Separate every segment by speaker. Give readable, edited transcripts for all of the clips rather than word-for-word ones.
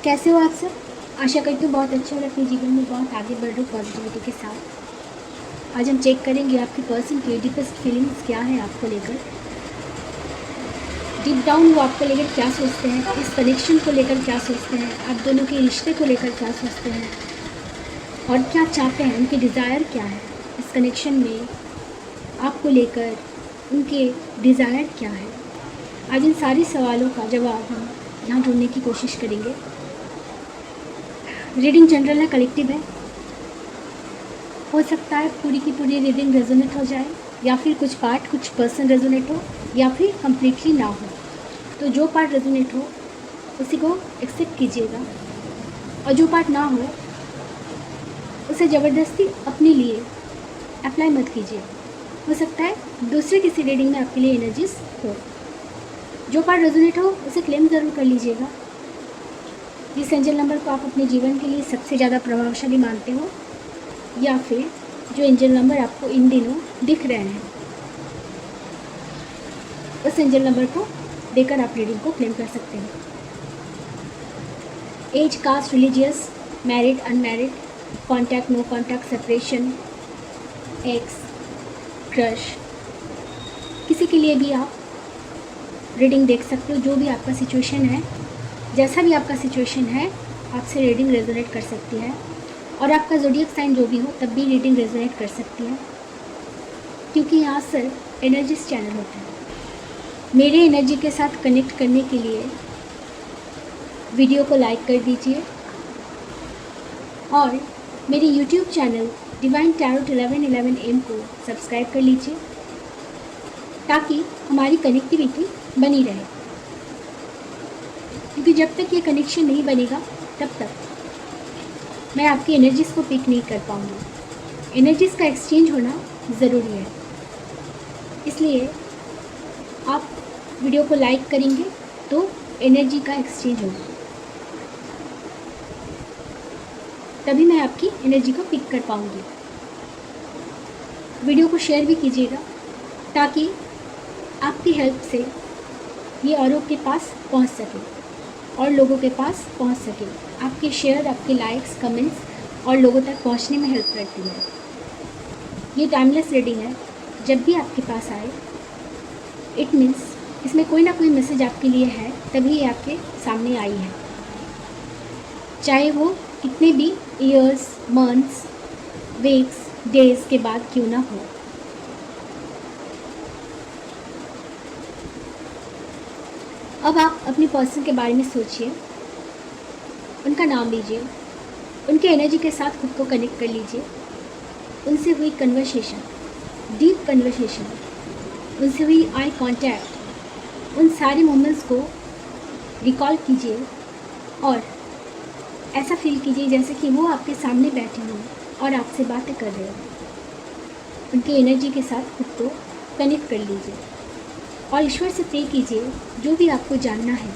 Speaker 1: कैसे हो आप सब? आशा करती हूँ बहुत अच्छे और अपने जीवन में बहुत आगे बढ़ रहे हो पॉजिटिविटी के साथ। आज हम चेक करेंगे आपकी पर्सन की डीपेस्ट फीलिंग्स क्या है आपको लेकर। डीप डाउन वो आपको लेकर क्या सोचते हैं, इस कनेक्शन को लेकर क्या सोचते हैं, आप दोनों के रिश्ते को लेकर क्या सोचते हैं और क्या चाहते हैं, उनके डिज़ायर क्या है इस कनेक्शन में आपको लेकर, उनके डिज़ायर क्या है। आज इन सारे सवालों का जवाब हम यहाँ ढूंढने की कोशिश करेंगे। रीडिंग जनरल है, कलेक्टिव है। हो सकता है पूरी की पूरी रीडिंग रेजोनेट हो जाए या फिर कुछ पार्ट कुछ पर्सन रेजोनेट हो या फिर कम्प्लीटली ना हो। तो जो पार्ट रेजोनेट हो उसी को एक्सेप्ट कीजिएगा और जो पार्ट ना हो उसे ज़बरदस्ती अपने लिए अप्लाई मत कीजिए। हो सकता है दूसरे किसी रीडिंग में आपके लिए एनर्जीज हो। जो पार्ट रेजोनेट हो उसे क्लेम ज़रूर कर लीजिएगा। जिस एंजल नंबर को आप अपने जीवन के लिए सबसे ज़्यादा प्रभावशाली मानते हो या फिर जो एंजल नंबर आपको इन दिनों दिख रहे हैं, उस एंजल नंबर को देकर आप रीडिंग को क्लेम कर सकते हैं। Age, caste, religious, married, unmarried, contact, no contact, separation, ex, crush, किसी के लिए भी आप रीडिंग देख सकते हो। जो भी आपका सिचुएशन है, जैसा भी आपका सिचुएशन है, आपसे रीडिंग रेजोनेट कर सकती है। और आपका ज़ोडिएक साइन जो भी हो तब भी रीडिंग रेजोनेट कर सकती है, क्योंकि यहाँ सिर्फ एनर्जीज चैनल होते हैं। मेरे एनर्जी के साथ कनेक्ट करने के लिए वीडियो को लाइक कर दीजिए और मेरे YouTube channel divine tarot 1111 AM को सब्सक्राइब कर लीजिए ताकि हमारी कनेक्टिविटी बनी रहे। क्योंकि जब तक ये कनेक्शन नहीं बनेगा तब तक मैं आपकी एनर्जीज़ को पिक नहीं कर पाऊँगी। एनर्जीज़ का एक्सचेंज होना ज़रूरी है, इसलिए आप वीडियो को लाइक करेंगे तो एनर्जी का एक्सचेंज होगा, तभी मैं आपकी एनर्जी को पिक कर पाऊँगी। वीडियो को शेयर भी कीजिएगा ताकि आपकी हेल्प से ये औरों के पास पहुंच सके और लोगों के पास पहुंच सके। आपके शेयर, आपके लाइक्स, कमेंट्स और लोगों तक पहुंचने में हेल्प करती है। ये टाइमलेस रीडिंग है, जब भी आपके पास आए इट मीन्स इसमें कोई ना कोई मैसेज आपके लिए है, तभी ये आपके सामने आई है, चाहे वो कितने भी ईयर्स, मंथ्स, वीक्स, डेज के बाद क्यों ना हो। अब आप अपने पर्सन के बारे में सोचिए, उनका नाम लीजिए, उनके एनर्जी के साथ खुद को कनेक्ट कर लीजिए। उनसे हुई कन्वर्सेशन, डीप कन्वर्सेशन, उनसे हुई आई कांटेक्ट, उन सारे मोमेंट्स को रिकॉल कीजिए और ऐसा फील कीजिए जैसे कि वो आपके सामने बैठे हों और आपसे बातें कर रहे हो। उनकी एनर्जी के साथ खुद को कनेक्ट कर लीजिए और ईश्वर से प्रे कीजिए जो भी आपको जानना है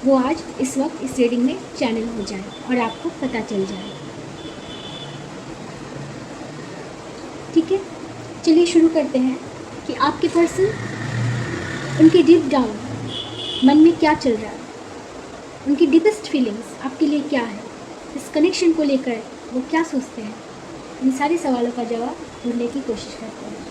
Speaker 1: वो आज इस वक्त इस रीडिंग में चैनल हो जाए और आपको पता चल जाए। ठीक है, चलिए शुरू करते हैं कि आपके पर्सन, उनके डीप डाउन मन में क्या चल रहा है, उनकी डीपेस्ट फीलिंग्स आपके लिए क्या है, इस कनेक्शन को लेकर वो क्या सोचते हैं। इन सारे सवालों का जवाब ढूंढने की कोशिश करते हैं।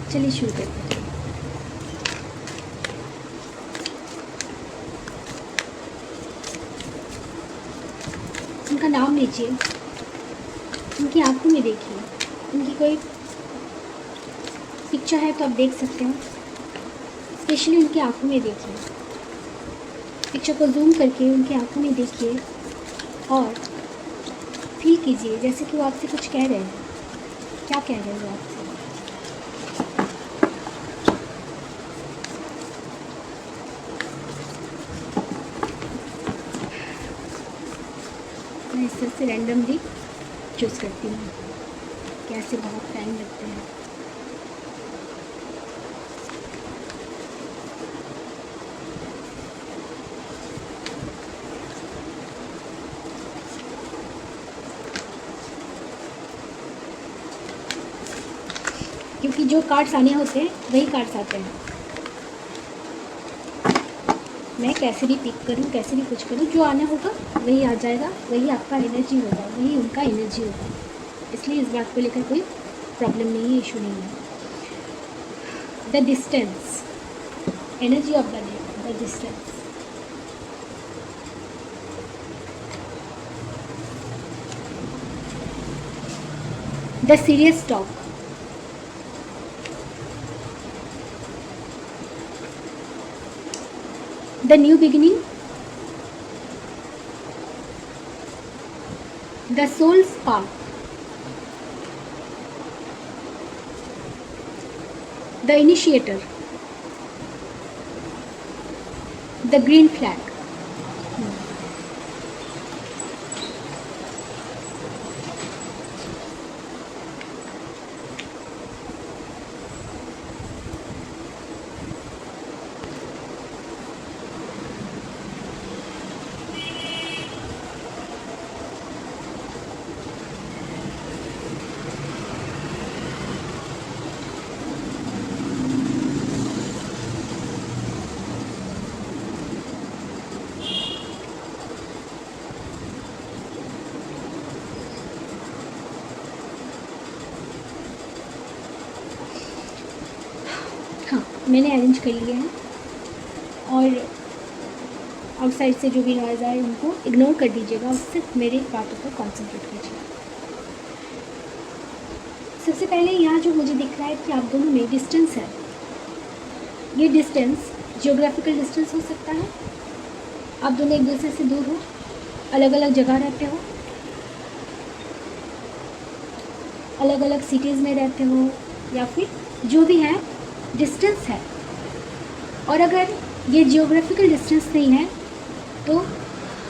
Speaker 1: चलिए शुरू करते हैं। उनका नाम लीजिए, उनकी आंखों में देखिए, उनकी कोई पिक्चर है तो आप देख सकते हो, स्पेशली उनकी आंखों में देखिए। पिक्चर को जूम करके उनकी आंखों में देखिए और फील कीजिए जैसे कि वो आपसे कुछ कह रहे हैं। क्या कह रहे हैं वो आपसे? मैं इस तरह से रैंडमली चूज़ करती हूँ, कैसे बहुत टाइम लगते हैं। क्योंकि जो कार्ड्स आने होते हैं वही कार्ड्स आते हैं। मैं कैसे भी पिक करूँ, कैसे भी कुछ करूँ, जो आना होगा वही आ जाएगा, वही आपका एनर्जी होगा, वही उनका एनर्जी होगा। इसलिए इस बात को लेकर कोई प्रॉब्लम नहीं है, इशू नहीं है। The distance, energy of the distance. The serious talk, the new beginning, the soul spark, the initiator, the green flag. हाँ, मैंने अरेंज कर लिए हैं और आउटसाइड से जो भी नॉइज़ आए उनको इग्नोर कर दीजिएगा और सिर्फ मेरी बातों पर कॉन्सेंट्रेट कीजिए। सबसे पहले यहाँ जो मुझे दिख रहा है कि आप दोनों में डिस्टेंस है। ये डिस्टेंस जियोग्राफिकल डिस्टेंस हो सकता है, आप दोनों एक दूसरे से दूर हो, अलग अलग जगह रहते हो, अलग अलग सिटीज़ में रहते हो, या फिर जो भी है डिस्टेंस है। और अगर ये जियोग्राफिकल डिस्टेंस नहीं है तो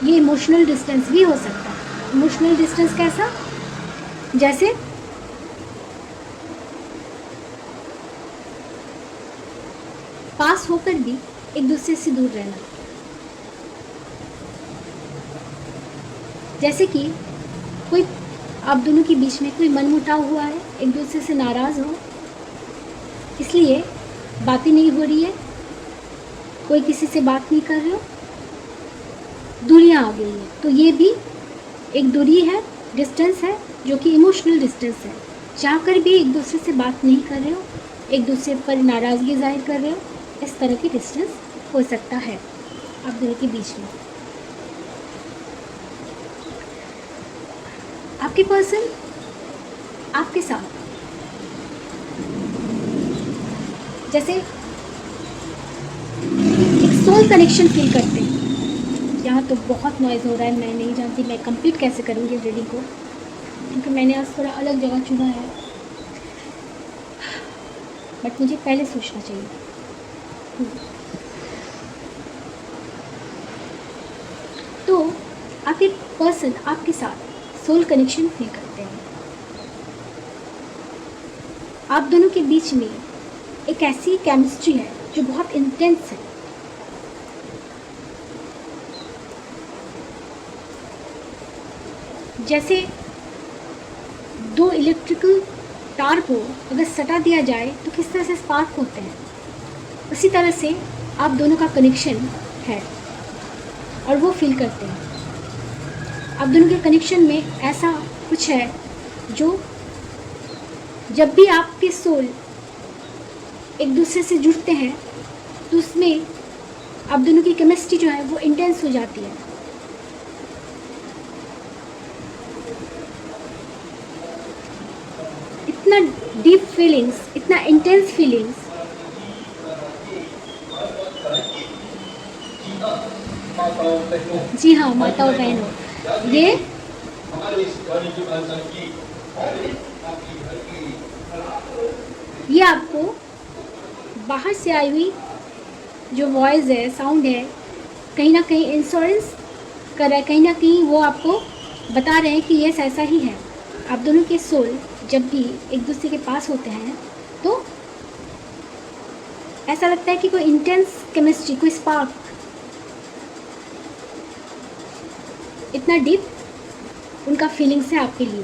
Speaker 1: ये इमोशनल डिस्टेंस भी हो सकता है। इमोशनल डिस्टेंस कैसा? जैसे पास होकर भी एक दूसरे से दूर रहना। जैसे कि कोई आप दोनों के बीच में कोई मनमुटाव हुआ है, एक दूसरे से नाराज़ हो, इसलिए बातें नहीं हो रही है, कोई किसी से बात नहीं कर रहे हो, दूरियां आ गई है, तो ये भी एक दूरी है, डिस्टेंस है, जो कि इमोशनल डिस्टेंस है। चाहकर भी एक दूसरे से बात नहीं कर रहे हो, एक दूसरे पर नाराज़गी जाहिर कर रहे हो, इस तरह की डिस्टेंस हो सकता है आप दोनों के बीच में। आपके पर्सन आपके साथ जैसे एक सोल कनेक्शन फील करते हैं। यहाँ तो बहुत नॉइज़ हो रहा है, मैं नहीं जानती मैं कंप्लीट कैसे करूँगी रीडिंग को, क्योंकि मैंने आज थोड़ा अलग जगह चुना है, बट मुझे पहले सोचना चाहिए। तो आपके पर्सन आपके साथ सोल कनेक्शन फील करते हैं। आप दोनों के बीच में एक ऐसी केमिस्ट्री है जो बहुत इंटेंस है। जैसे दो इलेक्ट्रिकल तार को अगर सटा दिया जाए तो किस तरह से स्पार्क होते हैं, उसी तरह से आप दोनों का कनेक्शन है और वो फील करते हैं। आप दोनों के कनेक्शन में ऐसा कुछ है जो जब भी आपके सोल एक दूसरे से जुड़ते हैं तो उसमें आप दोनों की केमिस्ट्री जो है वो इंटेंस हो जाती है। इतना डीप फीलिंग्स, इतना इंटेंस फीलिंग्स जी हाँ, माता और बहनों, ये आपको बाहर से आई हुई जो वॉइस है, साउंड है, कहीं ना कहीं इंश्योरेंस कर रहा है, कहीं ना कहीं वो आपको बता रहे हैं कि यस ऐसा ही है। आप दोनों के सोल जब भी एक दूसरे के पास होते हैं तो ऐसा लगता है कि कोई इंटेंस केमिस्ट्री, कोई स्पार्क इतना डीप उनका फीलिंग्स है आपके लिए,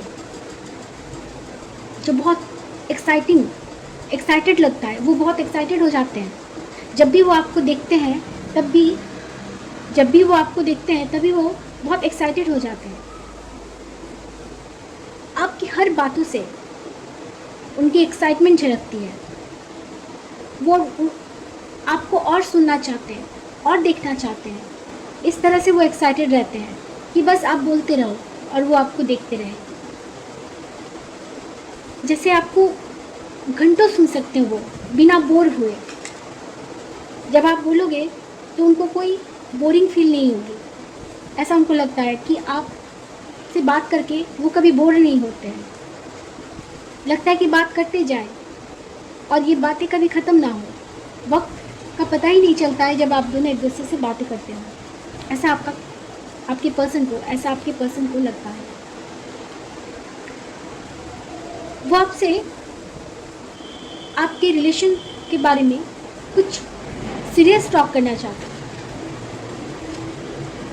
Speaker 1: जो बहुत एक्साइटेड लगता है। वो बहुत एक्साइटेड हो जाते हैं जब भी वो आपको देखते हैं, तभी वो बहुत एक्साइटेड हो जाते हैं। आपकी हर बातों से उनकी एक्साइटमेंट झलकती है। वो आपको और सुनना चाहते हैं और देखना चाहते हैं। इस तरह से वो एक्साइटेड रहते हैं कि बस आप बोलते रहो और वो आपको देखते रहे। जैसे आपको घंटों सुन सकते हैं वो बिना बोर हुए। जब आप बोलोगे तो उनको कोई बोरिंग फील नहीं होगी। ऐसा उनको लगता है कि आप से बात करके वो कभी बोर नहीं होते हैं। लगता है कि बात करते जाएं और ये बातें कभी ख़त्म ना हो। वक्त का पता ही नहीं चलता है जब आप दोनों एक दूसरे से बातें करते हो। ऐसा आपके पर्सन को लगता है। वो आपसे आपके रिलेशन के बारे में कुछ सीरियस टॉक करना चाहते हैं।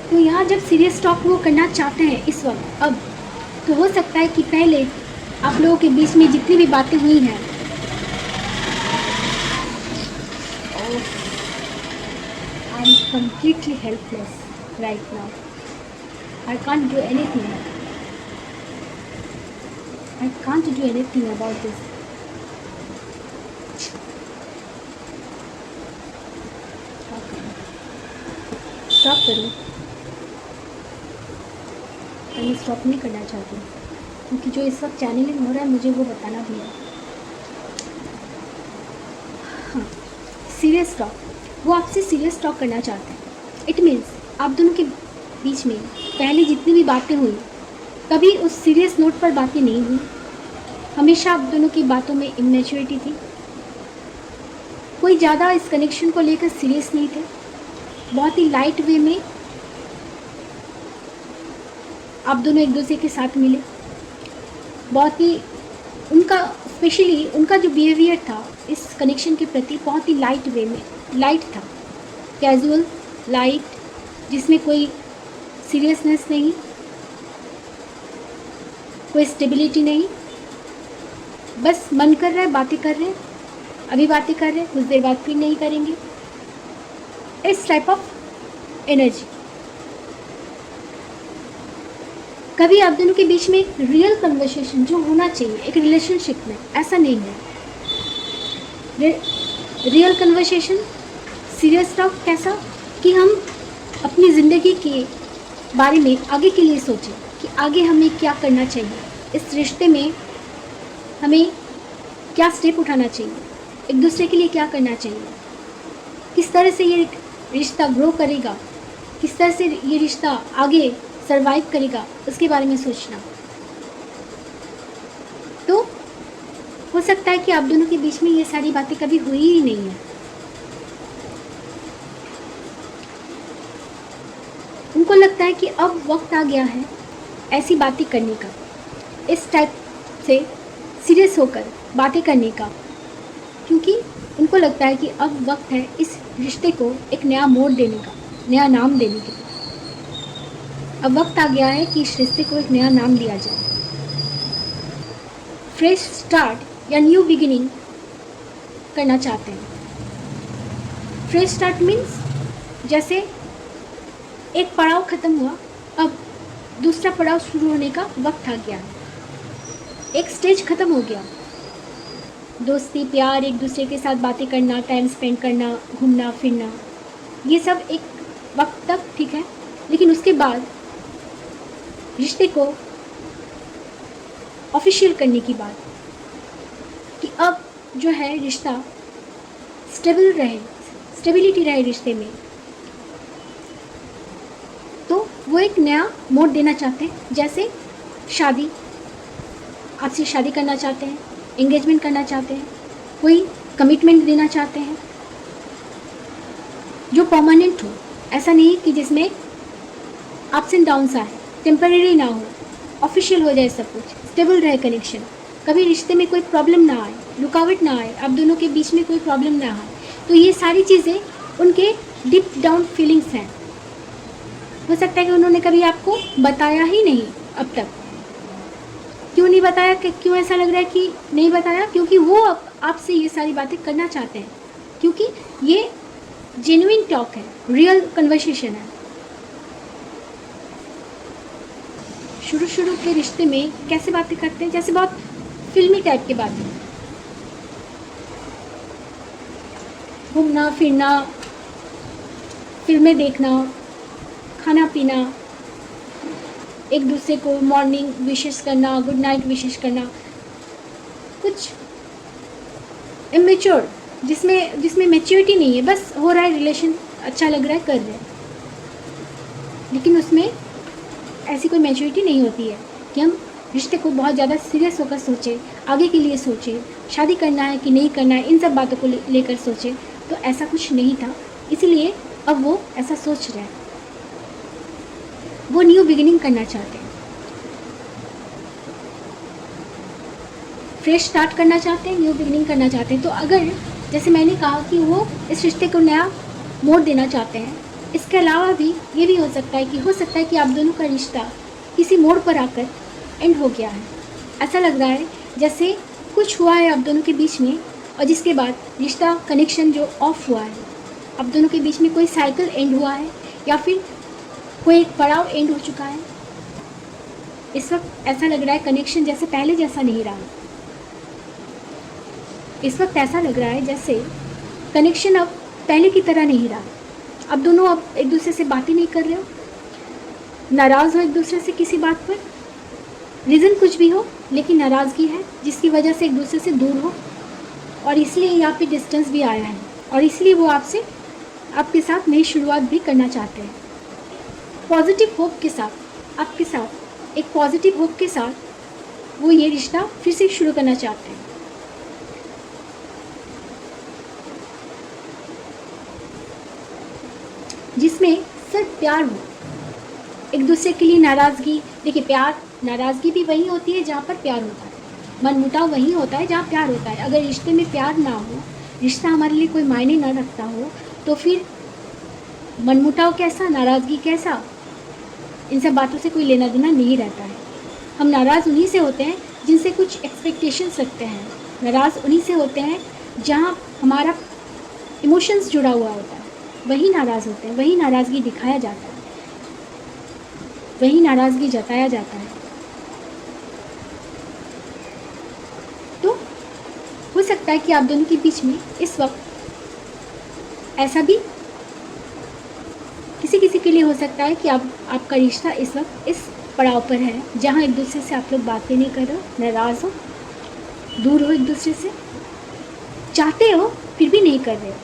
Speaker 1: तो यहाँ जब सीरियस टॉक वो करना चाहते हैं इस वक्त, अब तो हो सकता है कि पहले आप लोगों के बीच में जितनी भी बातें हुई हैं, I am completely helpless right now. I can't do anything. I can't do anything about this. Stop करूँ? मैं स्टॉप नहीं करना चाहती क्योंकि जो इस वक्त चैनलिंग हो रहा है मुझे वो बताना भी है। हाँ, सीरियस टॉक। वो आपसे सीरियस टॉक करना चाहते हैं। इट मीन्स आप दोनों के बीच में पहले जितनी भी बातें हुई, कभी उस सीरियस नोट पर बातें नहीं हुई। हमेशा आप दोनों की बातों में इमैच्योरिटी थी। कोई ज़्यादा इस कनेक्शन को लेकर सीरियस नहीं थे। बहुत ही लाइट वे में आप दोनों एक दूसरे के साथ मिले। बहुत ही स्पेशली उनका जो बिहेवियर था इस कनेक्शन के प्रति बहुत ही लाइट वे में, लाइट था, कैजुअल, लाइट, जिसमें कोई सीरियसनेस नहीं, कोई स्टेबिलिटी नहीं। बस मन कर रहा है, बातें कर रहे हैं, अभी बातें कर रहे हैं, कुछ देर बाद फिर नहीं करेंगे। इस टाइप ऑफ एनर्जी। कभी आप दोनों के बीच में एक रियल कन्वर्सेशन जो होना चाहिए एक रिलेशनशिप में, ऐसा नहीं है। रियल कन्वर्सेशन, सीरियस टॉक कैसा कि हम अपनी ज़िंदगी के बारे में आगे के लिए सोचें कि आगे हमें क्या करना चाहिए, इस रिश्ते में हमें क्या स्टेप उठाना चाहिए, एक दूसरे के लिए क्या करना चाहिए, किस तरह से ये रिश्ता ग्रो करेगा, किस तरह से ये रिश्ता आगे सरवाइव करेगा, उसके बारे में सोचना। तो हो सकता है कि आप दोनों के बीच में ये सारी बातें कभी हुई ही नहीं है। उनको लगता है कि अब वक्त आ गया है ऐसी बातें करने का, इस टाइप से सीरियस होकर बातें करने का, क्योंकि उनको लगता है कि अब वक्त है इस रिश्ते को एक नया मोड़ देने का, नया नाम देने के। अब वक्त आ गया है कि इस रिश्ते को एक नया नाम दिया जाए। फ्रेश स्टार्ट या न्यू बिगिनिंग करना चाहते हैं। फ्रेश स्टार्ट मीन्स जैसे एक पड़ाव ख़त्म हुआ, अब दूसरा पड़ाव शुरू होने का वक्त आ गया है। एक स्टेज ख़त्म हो गया। दोस्ती, प्यार, एक दूसरे के साथ बातें करना, टाइम स्पेंड करना, घूमना फिरना, ये सब एक वक्त तक ठीक है, लेकिन उसके बाद रिश्ते को ऑफिशियल करने की बात कि अब जो है रिश्ता स्टेबिलिटी रहे रिश्ते में, तो वो एक नया मोड़ देना चाहते हैं। जैसे शादी, आपसे शादी करना चाहते हैं, एंगेजमेंट करना चाहते हैं, कोई कमिटमेंट देना चाहते हैं जो परमानेंट हो। ऐसा नहीं कि जिसमें अप्स एंड डाउन्स आए, टेम्परेरी ना हो, ऑफिशियल हो जाए सब कुछ, स्टेबल रहे कनेक्शन, कभी रिश्ते में कोई प्रॉब्लम ना आए, रुकावट ना आए, आप दोनों के बीच में कोई प्रॉब्लम ना आए। तो ये सारी चीज़ें उनके डीप डाउन फीलिंग्स हैं। हो सकता है कि उन्होंने कभी आपको बताया ही नहीं अब तक। क्यों नहीं बताया, कि क्यों ऐसा लग रहा है कि नहीं बताया? क्योंकि वो आपसे ये सारी बातें करना चाहते हैं, क्योंकि ये जेन्युइन टॉक है, रियल कन्वर्सेशन है। शुरू शुरू के रिश्ते में कैसे बातें करते हैं, जैसे बहुत फिल्मी टाइप की बातें, घूमना फिरना, फिल्में देखना, खाना पीना, एक दूसरे को मॉर्निंग विशेस करना, गुड नाइट विशेस करना, कुछ इमेच्योर, जिसमें मैच्योरिटी नहीं है, बस हो रहा है, रिलेशन अच्छा लग रहा है, कर रहे हैं, लेकिन उसमें ऐसी कोई मैच्योरिटी नहीं होती है कि हम रिश्ते को बहुत ज़्यादा सीरियस होकर सोचें, आगे के लिए सोचें, शादी करना है कि नहीं करना है, इन सब बातों को लेकर सोचें। तो ऐसा कुछ नहीं था, इसीलिए अब वो ऐसा सोच रहे हैं। वो न्यू बिगिनिंग करना चाहते हैं, फ्रेश स्टार्ट करना चाहते हैं, न्यू बिगिनिंग करना चाहते हैं। तो अगर जैसे मैंने कहा कि वो इस रिश्ते को नया मोड़ देना चाहते हैं, इसके अलावा भी ये भी हो सकता है कि आप दोनों का रिश्ता किसी मोड़ पर आकर एंड हो गया है। ऐसा लग रहा है जैसे कुछ हुआ है आप दोनों के बीच में, और जिसके बाद रिश्ता कनेक्शन जो ऑफ हुआ है, आप दोनों के बीच में कोई साइकिल एंड हुआ है, या फिर कोई पड़ाव एंड हो चुका है। इस वक्त ऐसा लग रहा है कनेक्शन जैसे पहले जैसा नहीं रहा। इस वक्त ऐसा लग रहा है जैसे कनेक्शन अब पहले की तरह नहीं रहा। अब दोनों अब एक दूसरे से बातें नहीं कर रहे हो, नाराज़ हो एक दूसरे से किसी बात पर, रीज़न कुछ भी हो, लेकिन नाराज़गी है जिसकी वजह से एक दूसरे से दूर हो, और इसलिए यहाँ पे डिस्टेंस भी आया है, और इसलिए वो आपके साथ नई शुरुआत भी करना चाहते हैं। पॉजिटिव होप के साथ, आपके साथ एक पॉजिटिव होप के साथ वो ये रिश्ता फिर से शुरू करना चाहते हैं। जिसमें सिर्फ प्यार हो, एक दूसरे के लिए नाराज़गी। देखिए, प्यार, नाराज़गी भी वहीं होती है जहाँ पर प्यार होता है, मनमुटाव वहीं होता है जहाँ प्यार होता है। अगर रिश्ते में प्यार ना हो, रिश्ता हमारे लिए कोई मायने ना रखता हो, तो फिर मनमुटाव कैसा, नाराज़गी कैसा, इन सब बातों से कोई लेना देना नहीं रहता है। हम नाराज़ उन्हीं से होते हैं जिनसे कुछ एक्सपेक्टेशंस रखते हैं, नाराज़ उन्हीं से होते हैं जहाँ हमारा इमोशंस जुड़ा हुआ होता है, वही नाराज़ होते हैं, वही नाराज़गी दिखाया जाता है, वही नाराज़गी जताया जाता है। तो हो सकता है कि आप दोनों के बीच में इस वक्त ऐसा भी किसी के लिए हो सकता है कि आपका रिश्ता इस वक्त इस पड़ाव पर है जहाँ एक दूसरे से आप लोग बातें नहीं कर रहे हो, नाराज़ हो, दूर हो एक दूसरे से, चाहते हो फिर भी नहीं कर रहे हो।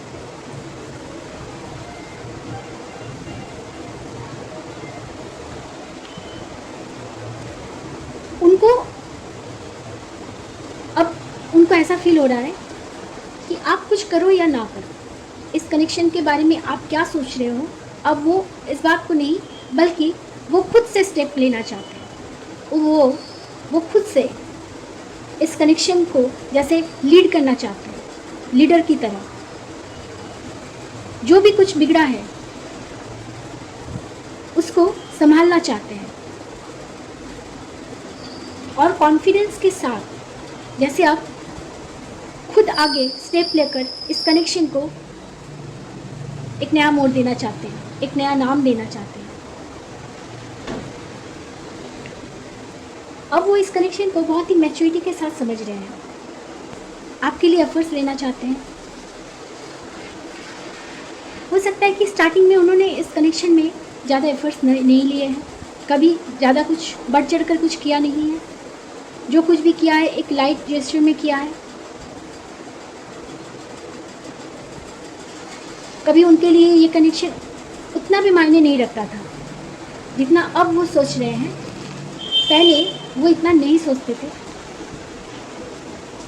Speaker 1: उनको ऐसा फील हो रहा है कि आप कुछ करो या ना करो, इस कनेक्शन के बारे में आप क्या सोच रहे हो, अब वो इस बात को नहीं, बल्कि वो खुद से स्टेप लेना चाहते हैं। वो खुद से इस कनेक्शन को जैसे लीड करना चाहते हैं, लीडर की तरह। जो भी कुछ बिगड़ा है उसको संभालना चाहते हैं, और कॉन्फिडेंस के साथ जैसे आप खुद आगे स्टेप लेकर इस कनेक्शन को एक नया मोड़ देना चाहते हैं, एक नया नाम देना चाहते हैं। अब वो इस कनेक्शन को बहुत ही मैच्योरिटी के साथ समझ रहे हैं, आपके लिए एफर्ट्स लेना चाहते हैं। हो सकता है कि स्टार्टिंग में उन्होंने इस कनेक्शन में ज़्यादा एफर्ट्स नहीं लिए हैं, कभी ज़्यादा कुछ बढ़ चढ़ कर कुछ किया नहीं है, जो कुछ भी किया है एक लाइट जेस्चर में किया है। कभी उनके लिए ये कनेक्शन उतना भी मायने नहीं रखता था जितना अब वो सोच रहे हैं। पहले वो इतना नहीं सोचते थे।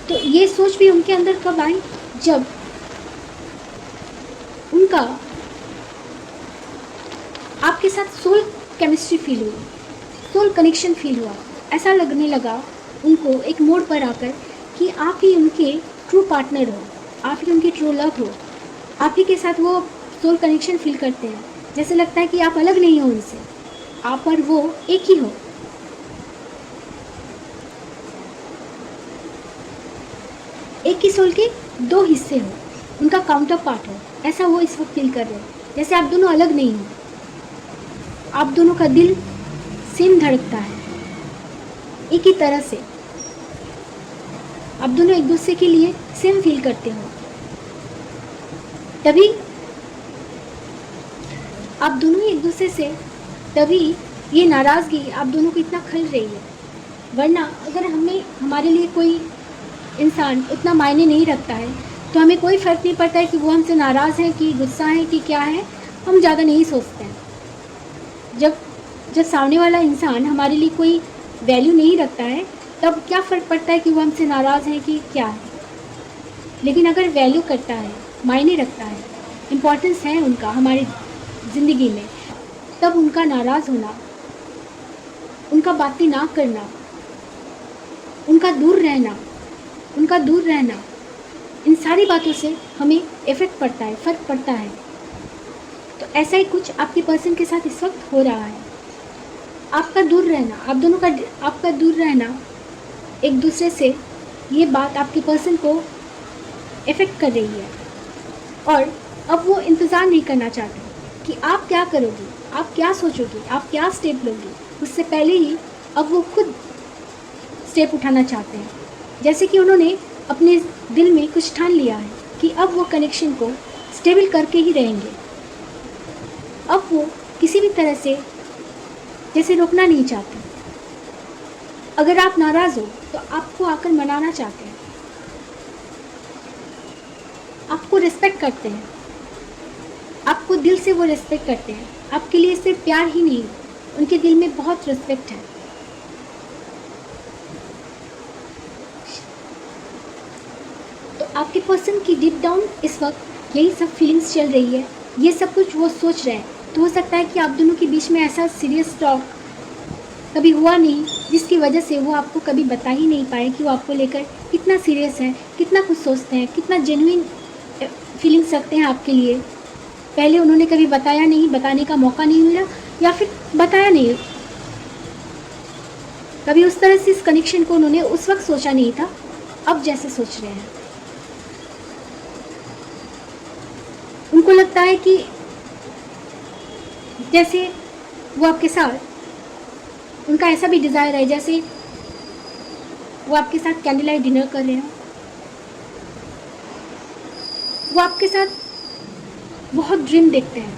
Speaker 1: तो ये सोच भी उनके अंदर कब आई, जब उनका आपके साथ सोल केमिस्ट्री फील हुई, सोल कनेक्शन फील हुआ, ऐसा लगने लगा उनको एक मोड़ पर आकर कि आप ही उनके ट्रू पार्टनर हो, आप ही उनकी ट्रू लव हो, आप ही के साथ वो सोल कनेक्शन फील करते हैं। जैसे लगता है कि आप अलग नहीं हो उनसे, आप और वो एक ही हो। एक ही सोल के दो हिस्से हो, उनका काउंटर पार्ट हो, ऐसा वो इस वक्त फील कर रहे हैं। जैसे आप दोनों अलग नहीं हो, आप दोनों का दिल सेम धड़कता है, एक ही तरह से आप दोनों एक दूसरे के लिए सेम फील करते हो। तभी आप दोनों एक दूसरे से, तभी ये नाराज़गी आप दोनों को इतना खल रही है। वरना अगर हमारे लिए कोई इंसान उतना मायने नहीं रखता है तो हमें कोई फ़र्क नहीं पड़ता है कि वो हमसे नाराज़ है कि गुस्सा है कि क्या है, हम ज़्यादा नहीं सोचते हैं। जब सामने वाला इंसान हमारे लिए कोई वैल्यू नहीं रखता है तब क्या फ़र्क पड़ता है कि वो हमसे नाराज़ है कि क्या है। लेकिन अगर वैल्यू करता है, मायने रखता है, इम्पोर्टेंस है उनका हमारी ज़िंदगी में, तब उनका नाराज़ होना, उनका बातें ना करना, उनका दूर रहना, इन सारी बातों से हमें इफ़ेक्ट पड़ता है, फ़र्क पड़ता है। तो ऐसा ही कुछ आपके पर्सन के साथ इस वक्त हो रहा है। आपका दूर रहना, आप दोनों का आपका दूर रहना एक दूसरे से, ये बात आपके पर्सन को इफ़ेक्ट कर रही है। और अब वो इंतज़ार नहीं करना चाहते कि आप क्या करोगे, आप क्या सोचोगे, आप क्या स्टेप लोगे। उससे पहले ही अब वो खुद स्टेप उठाना चाहते हैं। जैसे कि उन्होंने अपने दिल में कुछ ठान लिया है कि अब वो कनेक्शन को स्टेबल करके ही रहेंगे। अब वो किसी भी तरह से जैसे रोकना नहीं चाहते। अगर आप नाराज़ हो तो आपको आकर मनाना चाहते हैं, आपको रिस्पेक्ट करते हैं, आपको दिल से वो रिस्पेक्ट करते हैं। आपके लिए सिर्फ प्यार ही नहीं, उनके दिल में बहुत रिस्पेक्ट है। तो आपके पर्सन की डीप डाउन इस वक्त यही सब फीलिंग्स चल रही है, ये सब कुछ वो सोच रहे हैं। तो हो सकता है कि आप दोनों के बीच में ऐसा सीरियस टॉक कभी हुआ नहीं, जिसकी वजह से वो आपको कभी बता ही नहीं पाए कि वो आपको लेकर कितना सीरियस है, कितना कुछ सोचते हैं, कितना जेन्युइन फीलिंग्स रखते हैं आपके लिए। पहले उन्होंने कभी बताया नहीं, बताने का मौका नहीं मिला, या फिर बताया नहीं, कभी उस तरह से इस कनेक्शन को उन्होंने उस वक्त सोचा नहीं था, अब जैसे सोच रहे हैं। उनको लगता है कि जैसे वो आपके साथ, उनका ऐसा भी डिज़ायर है जैसे वो आपके साथ कैंडल लाइट डिनर कर रहे हैं, वो आपके साथ बहुत ड्रीम देखते हैं,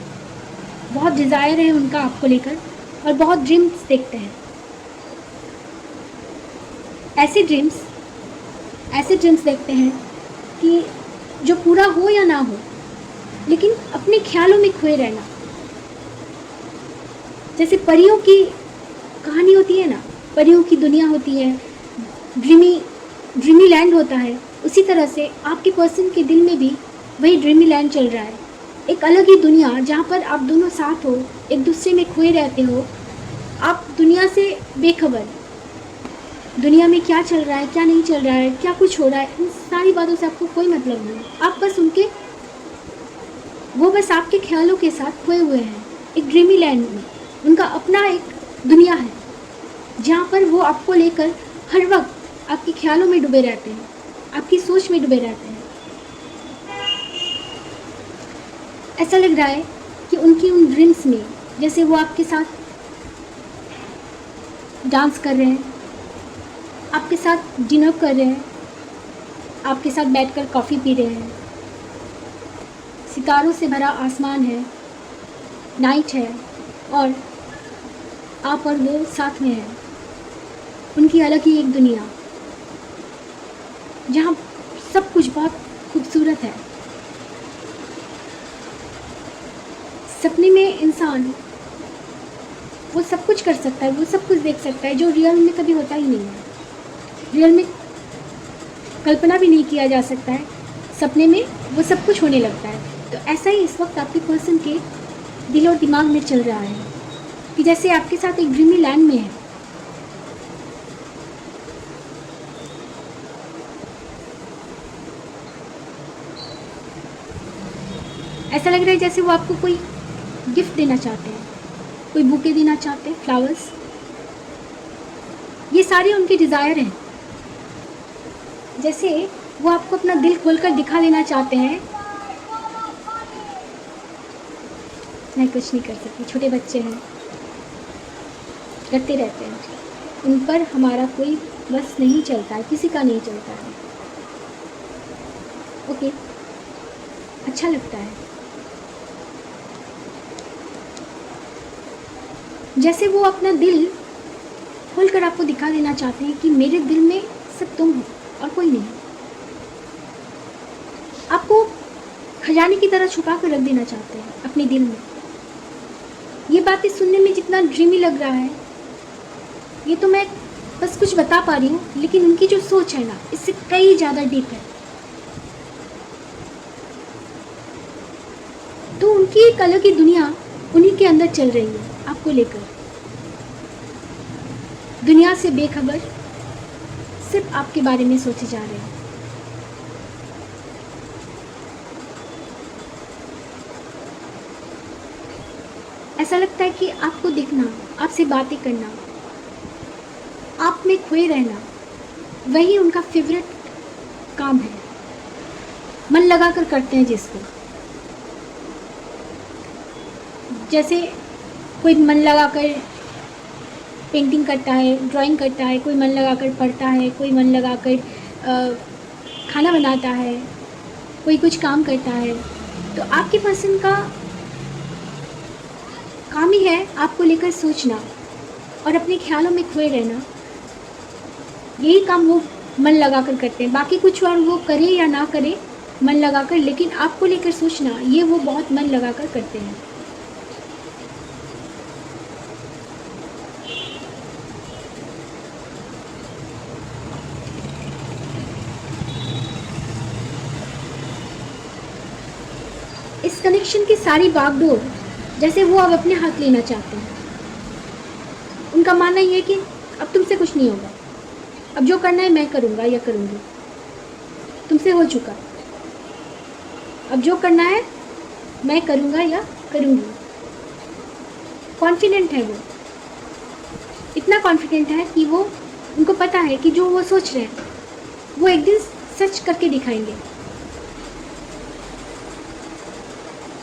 Speaker 1: बहुत डिज़ायर है उनका आपको लेकर, और बहुत ड्रीम्स देखते हैं। ऐसे ड्रीम्स देखते हैं कि जो पूरा हो या ना हो, लेकिन अपने ख्यालों में खोए रहना। जैसे परियों की कहानी होती है ना, परियों की दुनिया होती है, ड्रीमी लैंड होता है, उसी तरह से आपके पर्सन के दिल में भी वही ड्रीमी लैंड चल रहा है। एक अलग ही दुनिया जहाँ पर आप दोनों साथ हो, एक दूसरे में खोए रहते हो। आप दुनिया से बेखबर, दुनिया में क्या चल रहा है, क्या नहीं चल रहा है, क्या कुछ हो रहा है, इन सारी बातों से आपको कोई मतलब नहीं। आप बस वो बस आपके ख्यालों के साथ खोए हुए हैं एक ड्रीमी लैंड में। उनका अपना एक दुनिया है जहाँ पर वो आपको लेकर हर वक्त आपके ख्यालों में डूबे रहते हैं, आपकी सोच में डूबे रहते हैं। ऐसा लग रहा है कि उनकी उन ड्रीम्स में जैसे वो आपके साथ डांस कर रहे हैं, आपके साथ डिनर कर रहे हैं, आपके साथ बैठकर कॉफ़ी पी रहे हैं, सितारों से भरा आसमान है, नाइट है, और आप और वो साथ में हैं। उनकी अलग ही एक दुनिया जहाँ सब कुछ बहुत खूबसूरत है। सपने में इंसान वो सब कुछ कर सकता है, वो सब कुछ देख सकता है जो रियल में कभी होता ही नहीं है, रियल में कल्पना भी नहीं किया जा सकता है। सपने में वो सब कुछ होने लगता है। तो ऐसा ही इस वक्त आपके पर्सन के दिल और दिमाग में चल रहा है कि जैसे आपके साथ एक ड्रीमी लैंड में है, ऐसा लग रहा है जैसे वो आपको कोई गिफ्ट देना चाहते हैं, कोई बुके देना चाहते हैं, फ्लावर्स। ये सारे उनके डिज़ायर हैं। जैसे वो आपको अपना दिल खोलकर दिखा देना चाहते हैं। मैं कुछ नहीं कर सकती, छोटे बच्चे हैं, करते रहते हैं। उन पर हमारा कोई बस नहीं चलता है, किसी का नहीं चलता है। ओके, अच्छा लगता है। जैसे वो अपना दिल खोलकर आपको दिखा देना चाहते हैं कि मेरे दिल में सिर्फ तुम हो और कोई नहीं। आपको खजाने की तरह छुपा कर रख देना चाहते हैं अपने दिल में। ये बातें सुनने में जितना ड्रीमी लग रहा है, ये तो मैं बस कुछ बता पा रही हूँ, लेकिन उनकी जो सोच है ना, इससे कई ज़्यादा डीप है। तो उनकी एक अलग ही दुनिया उन्हीं के अंदर चल रही है आपको लेकर। दुनिया से बेखबर, सिर्फ आपके बारे में सोचे जा रहे हैं। ऐसा लगता है कि आपको दिखना, आपसे बातें करना, आप में खोए रहना, वही उनका फेवरेट काम है। मन लगा कर करते हैं जिसको। जैसे कोई मन लगा कर पेंटिंग करता है, ड्राइंग करता है, कोई मन लगा कर पढ़ता है, कोई मन लगा कर खाना बनाता है, कोई कुछ काम करता है। तो आपकी पसंद का काम ही है आपको लेकर सोचना और अपने ख्यालों में खोए रहना। यही काम वो मन लगा कर करते हैं। बाकी कुछ और वो करे या ना करे मन लगा कर, लेकिन आपको लेकर सोचना ये वो बहुत मन लगा कर करते हैं। इस कनेक्शन की सारी बागडोर जैसे वो अब अपने हाथ लेना चाहते हैं। उनका मानना ये है कि अब तुमसे कुछ नहीं होगा, अब जो करना है मैं करूँगा या करूँगी, तुमसे हो चुका, अब जो करना है मैं करूँगा या करूँगी। कॉन्फिडेंट है वो, इतना कॉन्फिडेंट है कि वो, उनको पता है कि जो वो सोच रहे हैं वो एक दिन सच करके दिखाएंगे।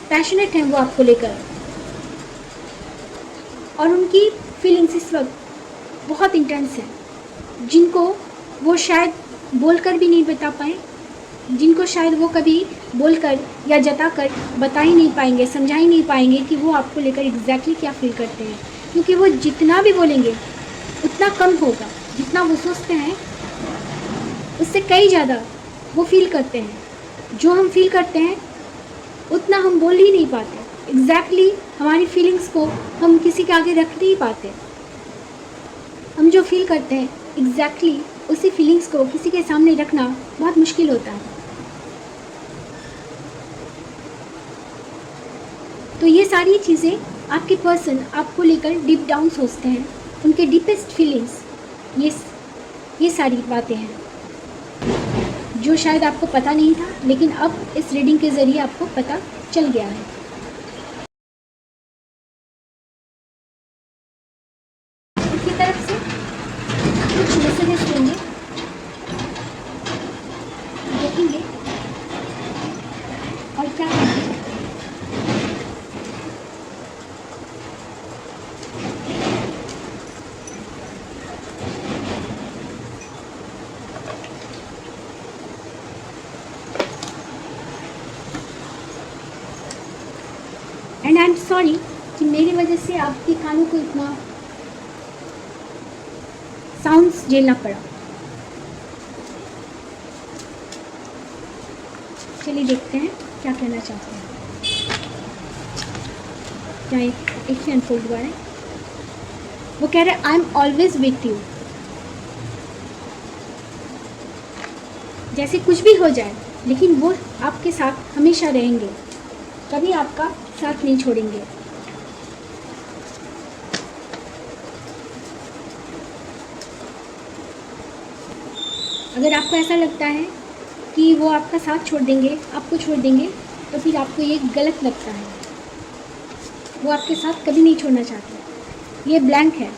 Speaker 1: पैशनेट हैं वो आपको लेकर, और उनकी फीलिंग्स इस वक्त बहुत इंटेंस है, जिनको वो शायद बोलकर भी नहीं बता पाए, जिनको शायद वो कभी बोलकर या जताकर बता ही नहीं पाएंगे, समझा ही नहीं पाएंगे कि वो आपको लेकर एग्जैक्टली क्या फील करते हैं। क्योंकि वो जितना भी बोलेंगे उतना कम होगा, जितना वो सोचते हैं उससे कई ज़्यादा वो फील करते हैं। जो हम फील करते हैं उतना हम बोल ही नहीं पाते। एग्जैक्टली हमारी फीलिंग्स को हम किसी के आगे रख नहीं पाते। हम जो फील करते हैं एग्जैक्टली उसी फीलिंग्स को किसी के सामने रखना बहुत मुश्किल होता है। तो ये सारी चीज़ें आपके पर्सन आपको लेकर डीप डाउन सोचते हैं, उनके डीपेस्ट फीलिंग्स, ये सारी बातें हैं जो शायद आपको पता नहीं था, लेकिन अब इस रीडिंग के ज़रिए आपको पता चल गया है। उनकी तरफ से कुछ मैसेजेस लेंगे, देखेंगे और क्या करेंगे। एंड आई एम सॉरी कि मेरी वजह से आपके कानों को इतना साउंड्स झेलना पड़ा। चलिए देखते हैं क्या कहना चाहते हैं। क्या एक ही अनफोल्ड हुआ है। वो कह रहे हैं I am always with you. जैसे कुछ भी हो जाए लेकिन वो आपके साथ हमेशा रहेंगे, कभी आपका साथ नहीं छोड़ेंगे। अगर आपको ऐसा लगता है कि वो आपका साथ छोड़ देंगे, आपको छोड़ देंगे, तो फिर आपको ये गलत लगता है, वो आपके साथ कभी नहीं छोड़ना चाहते। ये ब्लैंक है,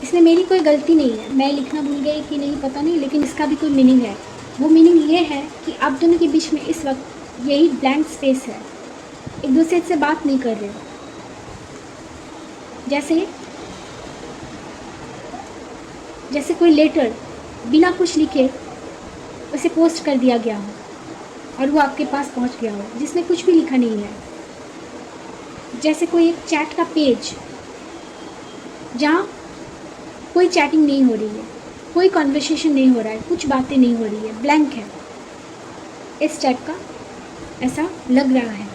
Speaker 1: इसमें मेरी कोई गलती नहीं है, मैं लिखना भूल गई कि नहीं पता नहीं, लेकिन इसका भी कोई मीनिंग है। वो मीनिंग ये है कि आप दोनों के बीच में इस वक्त यही ब्लैंक स्पेस है, एक दूसरे से बात नहीं कर रहे हो। जैसे कोई लेटर बिना कुछ लिखे उसे पोस्ट कर दिया गया हो और वो आपके पास पहुंच गया हो, जिसमें कुछ भी लिखा नहीं है। जैसे कोई एक चैट का पेज जहाँ कोई चैटिंग नहीं हो रही है, कोई कॉन्वर्सेशन नहीं हो रहा है, कुछ बातें नहीं हो रही है, ब्लैंक है, इस टाइप का ऐसा लग रहा है,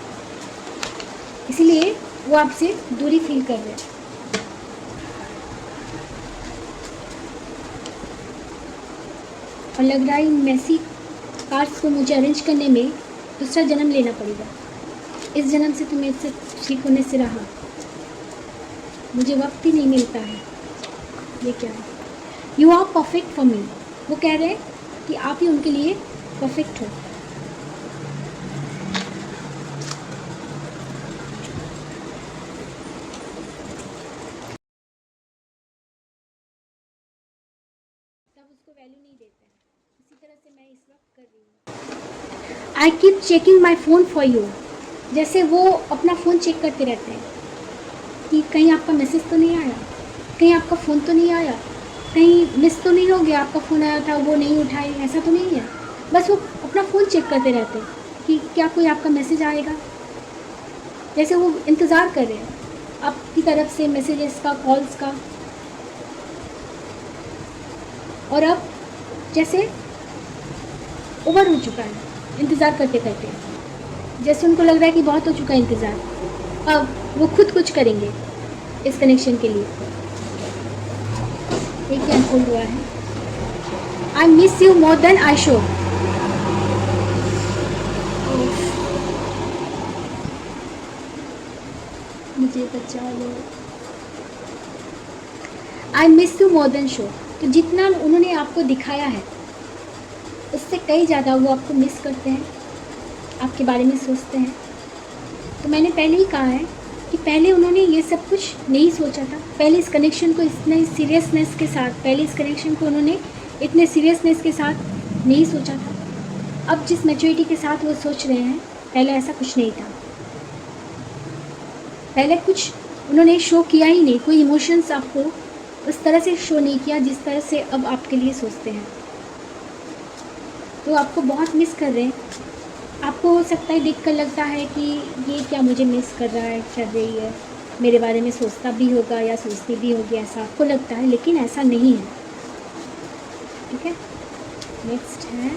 Speaker 1: इसीलिए वो आपसे दूरी फील कर रहे हैं। और लग रहा है इन मैसी कार्ड्स को मुझे अरेंज करने में दूसरा जन्म लेना पड़ेगा। इस जन्म से तो मेरे से ठीक होने से रहा, मुझे वक्त ही नहीं मिलता है। ये क्या है? You are perfect for me. वो कह रहे हैं कि आप ही उनके लिए परफेक्ट हो। तब उसको वैल्यू नहीं देते हैं, इसी तरह से मैं इस वक्त कर रही हूँ। I keep checking my phone for you. जैसे वो अपना फ़ोन चेक करते रहते हैं कि कहीं आपका मैसेज तो नहीं आया, कहीं आपका फ़ोन तो नहीं आया, कहीं मिस तो नहीं हो गया, आपका फ़ोन आया था वो नहीं उठाए, ऐसा तो नहीं है। बस वो अपना फ़ोन चेक करते रहते हैं कि क्या कोई आपका मैसेज आएगा। जैसे वो इंतज़ार कर रहे हैं आपकी तरफ से मैसेजेस का, कॉल्स का। और अब जैसे ओवर हो चुका है इंतज़ार करते करते, जैसे उनको लग रहा है कि बहुत हो चुका है इंतज़ार, अब वो खुद कुछ करेंगे इस कनेक्शन के लिए। ये क्या अनफोल्ड हुआ है? I miss you more than I show. मुझे बचा लो। I miss you more than show. तो जितना उन्होंने आपको दिखाया है उससे कई ज़्यादा वो आपको मिस करते हैं, आपके बारे में सोचते हैं। तो मैंने पहले ही कहा है कि पहले उन्होंने ये सब कुछ नहीं सोचा था, पहले इस कनेक्शन को इतने सीरियसनेस के साथ, पहले इस कनेक्शन को उन्होंने इतने सीरियसनेस के साथ नहीं सोचा था। अब जिस मैच्योरिटी के साथ वो सोच रहे हैं, पहले ऐसा कुछ नहीं था। पहले कुछ उन्होंने शो किया ही नहीं, कोई इमोशंस आपको उस तरह से शो नहीं किया जिस तरह से अब आपके लिए सोचते हैं। तो आपको बहुत मिस कर रहे हैं। आपको हो सकता है देखकर लगता है कि ये क्या मुझे मिस कर रहा है, कर रही है, मेरे बारे में सोचता भी होगा या सोचती भी होगी, ऐसा आपको लगता है, लेकिन ऐसा नहीं है। ठीक है, नेक्स्ट है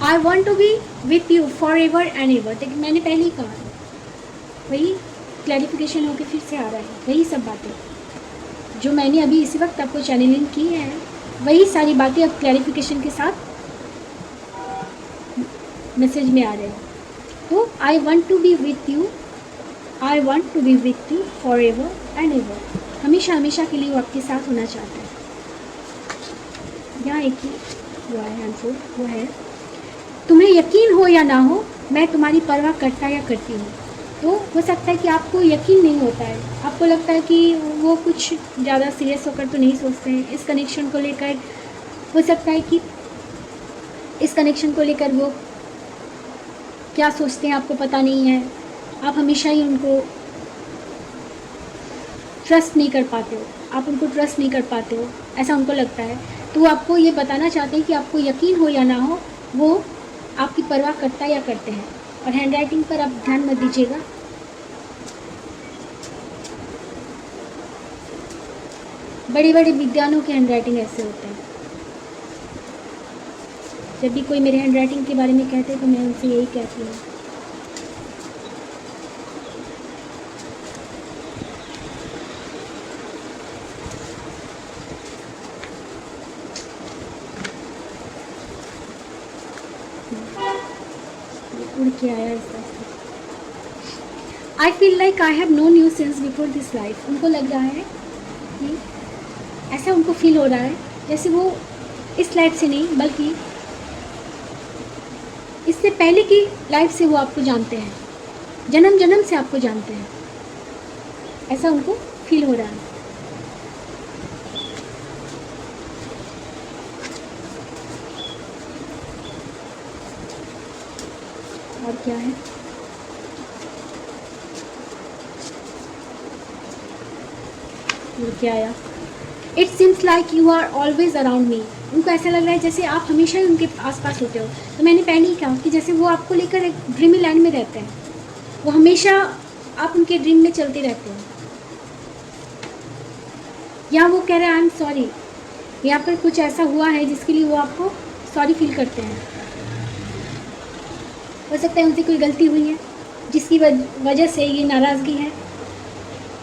Speaker 1: I want to be with you forever and ever. देखिए मैंने पहले ही कहा, वही क्लैरिफिकेशन होकर फिर से आ रहा है, वही सब बातें जो मैंने अभी इसी वक्त आपको चैनलिंग की है, वही सारी बातें अब क्लैरिफिकेशन के साथ मैसेज में आ रहे हैं। तो I want to be with you, I want to be with you forever and ever. हमेशा हमेशा के लिए वो आपके साथ होना चाहता है। यहाँ एक ही हुआ है आंसर, वो है तुम्हें यकीन हो या ना हो, मैं तुम्हारी परवाह करता या करती हूँ। तो हो सकता है कि आपको यकीन नहीं होता है, आपको लगता है कि वो कुछ ज़्यादा सीरियस होकर तो नहीं सोचते हैं इस कनेक्शन को लेकर। हो सकता है कि इस कनेक्शन को लेकर वो क्या सोचते हैं आपको पता नहीं है। आप हमेशा ही उनको ट्रस्ट नहीं कर पाते हो, आप उनको ट्रस्ट नहीं कर पाते हो, ऐसा उनको लगता है। तो वो आपको ये बताना चाहते हैं कि आपको यकीन हो या ना हो, वो आपकी परवाह करता या करते हैं। और हैंड राइटिंग पर आप ध्यान मत दीजिएगा, बड़े बड़े विद्वानों के हैंड राइटिंग ऐसे होते हैं। जब भी कोई मेरे हैंड राइटिंग के बारे में कहते हैं तो मैं उनसे यही कहती हूँ। उड़ के आया इस तरह से। I feel like I have known you since before this life. उनको लग रहा है कि ऐसा उनको फील हो रहा है जैसे वो इस लाइफ से नहीं बल्कि इससे पहले की लाइफ से वो आपको जानते हैं, जन्म जन्म से आपको जानते हैं, ऐसा उनको फील हो रहा है। और क्या है, क्या आया, it seems like you are always around me. उनको ऐसा लग रहा है जैसे आप हमेशा ही उनके आसपास होते हो। तो मैंने पहले ही कहा कि जैसे वो आपको लेकर एक ड्रीमी लैंड में रहते हैं, वो हमेशा आप उनके ड्रीम में चलते रहते हो। या वो कह रहे हैं आई एम सॉरी, यहाँ पर कुछ ऐसा हुआ है जिसके लिए वो आपको सॉरी फील करते हैं। हो सकता है उनसे कोई गलती हुई है जिसकी वजह से ये नाराज़गी है।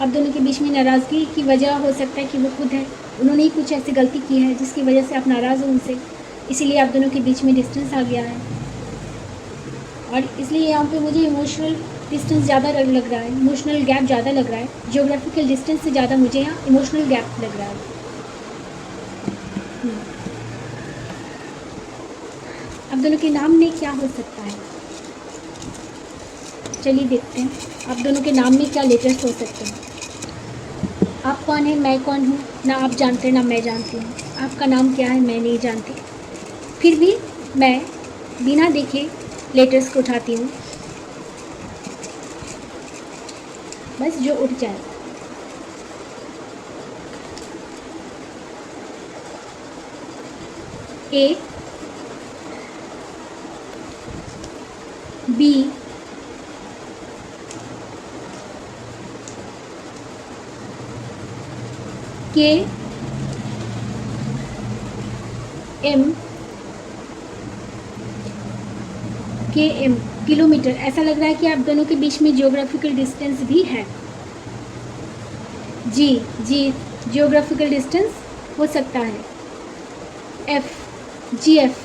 Speaker 1: आप दोनों के बीच में नाराज़गी की वजह हो सकता है कि वो खुद है, उन्होंने ही कुछ ऐसी गलती की है जिसकी वजह से आप नाराज़ हो उनसे, इसीलिए आप दोनों के बीच में डिस्टेंस आ गया है। और इसलिए यहाँ पे मुझे इमोशनल डिस्टेंस ज़्यादा लग रहा है, इमोशनल गैप ज़्यादा लग रहा है। जियोग्राफिकल डिस्टेंस से ज़्यादा मुझे यहाँ इमोशनल गैप लग रहा है। आप दोनों के नाम में क्या हो सकता है, चलिए देखते हैं आप दोनों के नाम में क्या लेटर्स हो सकते हैं। आप कौन है, मैं कौन हूँ, ना आप जानते ना मैं जानती हूँ। आपका नाम क्या है मैं नहीं जानती, फिर भी मैं बिना देखे लेटर्स को उठाती हूँ, बस जो उठ जाए। ए, बी, के, एम, के एम किलोमीटर। ऐसा लग रहा है कि आप दोनों के बीच में जियोग्राफिकल डिस्टेंस भी है। जी, जियोग्राफिकल डिस्टेंस हो सकता है। एफ, जी एफ,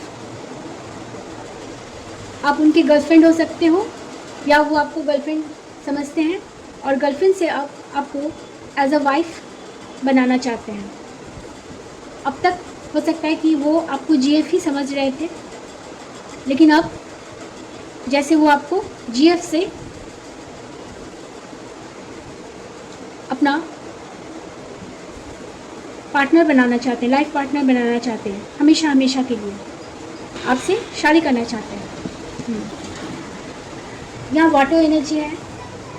Speaker 1: आप उनके गर्लफ्रेंड हो सकते हो या वो आपको गर्लफ्रेंड समझते हैं और गर्लफ्रेंड से आप आपको एज अ वाइफ बनाना चाहते हैं। अब तक हो सकता है कि वो आपको जीएफ ही समझ रहे थे, लेकिन अब जैसे वो आपको जीएफ से अपना पार्टनर बनाना चाहते हैं, लाइफ पार्टनर बनाना चाहते हैं, हमेशा हमेशा के लिए आपसे शादी करना चाहते हैं। यहाँ वाटर एनर्जी है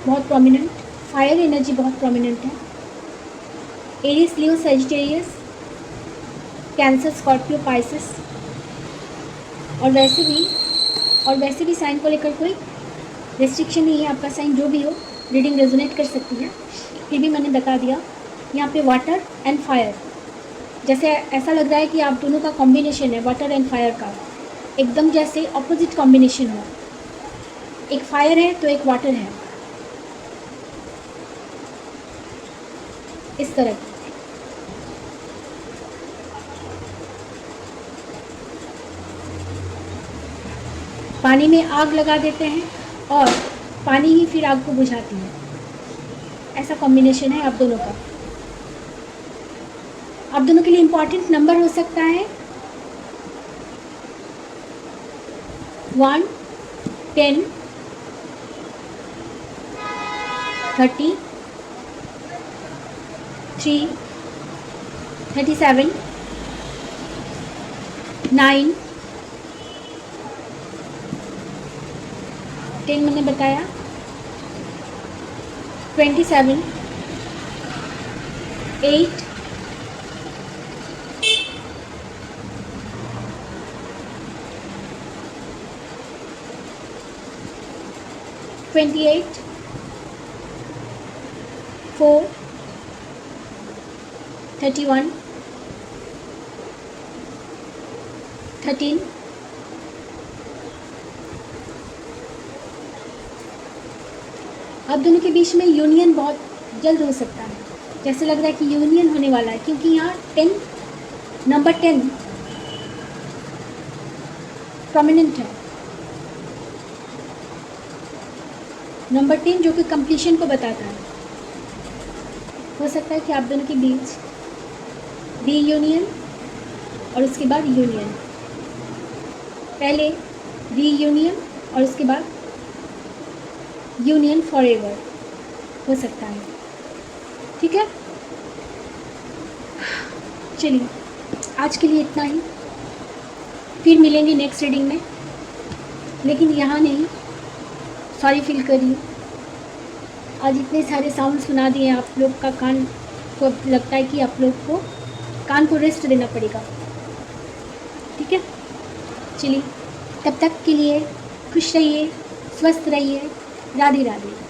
Speaker 1: बहुत प्रोमिनेंट, फायर एनर्जी बहुत प्रोमिनेंट है। एरीज, लियो, सजिटेरियस, कैंसर, स्कॉर्पियो, पाइसेस। और वैसे भी साइन को लेकर कोई रिस्ट्रिक्शन नहीं है। आपका साइन जो भी हो रीडिंग रेजोनेट कर सकती है। फिर भी मैंने बता दिया यहाँ पे वाटर एंड फायर, जैसे ऐसा लग रहा है कि आप दोनों का कॉम्बिनेशन है वाटर एंड फायर का, एकदम जैसे ऑपोजिट कॉम्बिनेशन हो। एक फायर है तो एक वाटर है, इस तरह। पानी में आग लगा देते हैं और पानी ही फिर आग को बुझाती है, ऐसा कॉम्बिनेशन है आप दोनों का। आप दोनों के लिए इम्पॉर्टेंट नंबर हो सकता है 1, 10, 30, 3, 37, 9, 10 मैंने बताया, 27, 8, 28, 4, 31, 13, आप दोनों के बीच में यूनियन बहुत जल्द हो सकता है। जैसे लग रहा है कि यूनियन होने वाला है, क्योंकि यहाँ 10, नंबर 10 प्रोमिनेंट है। नंबर 10 जो कि कंप्लीशन को बताता है। हो सकता है कि आप दोनों के बीच रीयूनियन और उसके बाद यूनियन, पहले रीयूनियन और उसके बाद यूनियन फॉरएवर हो सकता है। ठीक है, चलिए आज के लिए इतना ही, फिर मिलेंगे नेक्स्ट रीडिंग में, लेकिन यहाँ नहीं, सॉरी फील करिए। आज इतने सारे साउंड सुना दिए, आप लोग का कान को लगता है कि आप लोग को कान को रेस्ट देना पड़ेगा। ठीक है, चलिए तब तक के लिए खुश रहिए, स्वस्थ रहिए, राधे राधे।